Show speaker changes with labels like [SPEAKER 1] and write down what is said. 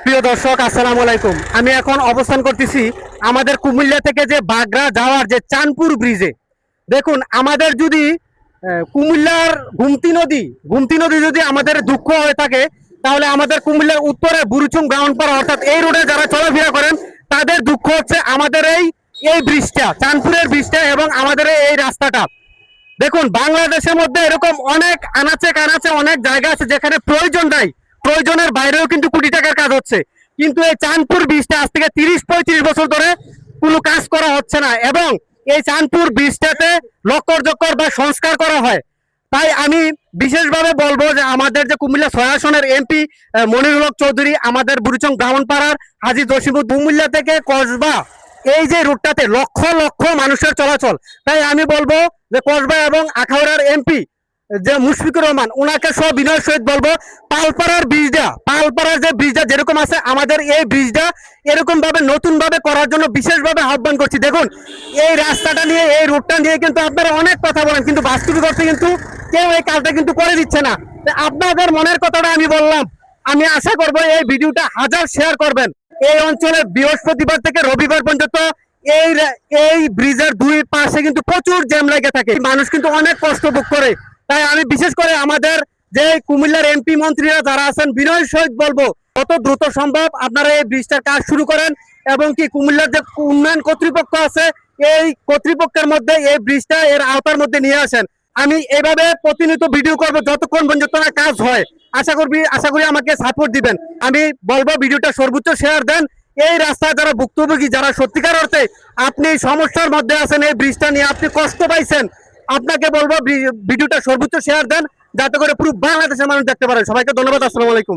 [SPEAKER 1] প্রিয় দর্শক, আসসালামু আলাইকুম। আমি এখন অবস্থান করতেছি আমাদের কুমিল্লা থেকে যে বাগড়া যাওয়ার যে চাঁদপুর ব্রিজে। দেখুন, আমাদের যদি কুমিল্লার গুমতি নদী যদি আমাদের দুঃখ হয়ে থাকে, তাহলে আমাদের কুমিল্লার উত্তরে বুড়িচুং ব্রাহ্মণপাড়া অর্থাৎ এই রোডে যারা চলাফেরা করেন তাদের দুঃখ হচ্ছে আমাদের এই এই ব্রিজটা, চাঁদপুরের ব্রিজটা এবং আমাদের এই রাস্তাটা। দেখুন, বাংলাদেশের মধ্যে এরকম অনেক আনাচে কানাচে অনেক জায়গা আছে যেখানে প্রয়োজন নাই, প্রয়োজনের বাইরেও কিন্তু কোটি টাকার কাজ হচ্ছে। কিন্তু এই চাঁদপুর ব্রিজটা আজ থেকে 30-35 বছর ধরে কোনো কাজ করা হচ্ছে না, এবং এই চাঁদপুর ব্রিজটাতে লক্কর বা সংস্কার করা হয়। তাই আমি বিশেষভাবে বলবো যে আমাদের যে কুমিল্লা ৬ আসনের এমপি মনিরুল হক চৌধুরী, আমাদের বুড়িচং ব্রাহ্মণপাড়ার হাজী জসিমুদ্দিন, কুমিল্লা থেকে কসবা এই যে রুটটাতে লক্ষ লক্ষ মানুষের চলাচল। তাই আমি বলবো যে কসবা এবং আখাউড়ার এমপি যে মুশফিকুর রহমান, ওনাকে সব বিনয়ের সহিত বলবো, পালপাড়ার যে ব্রিজটা যেরকম আছে আমাদের এই ব্রিজটা এরকম ভাবে নতুন ভাবে করার জন্য বিশেষভাবে আহ্বান করছি। দেখুন, এই রাস্তাটা নিয়ে, এই রুটটা নিয়ে কিন্তু আপনারা অনেক কথা বলেন, কিন্তু বাস্তবিক অর্থে কিন্তু কেউ এই কাজটা কিন্তু করে দিচ্ছে না। আপনাদের মনের কথাটা আমি বললাম। আমি আশা করবো এই ভিডিওটা হাজার শেয়ার করবেন। এই অঞ্চলে বৃহস্পতিবার থেকে রবিবার পর্যন্ত এই এই ব্রিজের দুই পাশে কিন্তু প্রচুর জ্যাম লেগে থাকে, মানুষ কিন্তু অনেক কষ্ট ভোগ করে। তাই আমি বিশেষ করে আমাদের যে কুমিল্লার এমপি মন্ত্রীরা যারা আছেন, বিনয়ের সহিত বলবো কত দ্রুত সম্ভব আপনারা এই ব্রিজটার কাজ শুরু করেন, এবং কি কুমিল্লার যে উন্নয়ন কর্তৃপক্ষ আছে এই কর্তৃপক্ষের মধ্যে এই ব্রিজটা এর আওতার মধ্যে নিয়ে আসেন। আমি এভাবে প্রতিনিয়ত ভিডিও করব যতক্ষণ পর্যন্ত না কাজ হয়। আশা করি আমাকে সাপোর্ট দিবেন। আমি বলবো ভিডিওটা সর্বোচ্চ শেয়ার দেন। এই রাস্তায় যারা ভুক্তভোগী, যারা সত্যিকার অর্থে আপনি সমস্যার মধ্যে আছেন, এই ব্রিজটা নিয়ে আপনি কষ্ট পাইছেন, আপনাকে বলবো ভিডিওটা সর্বোচ্চ শেয়ার দেন, যাতে করে পুরো বাংলাদেশের মানুষ দেখতে পারে। সবাইকে ধন্যবাদ। আসসালামু আলাইকুম।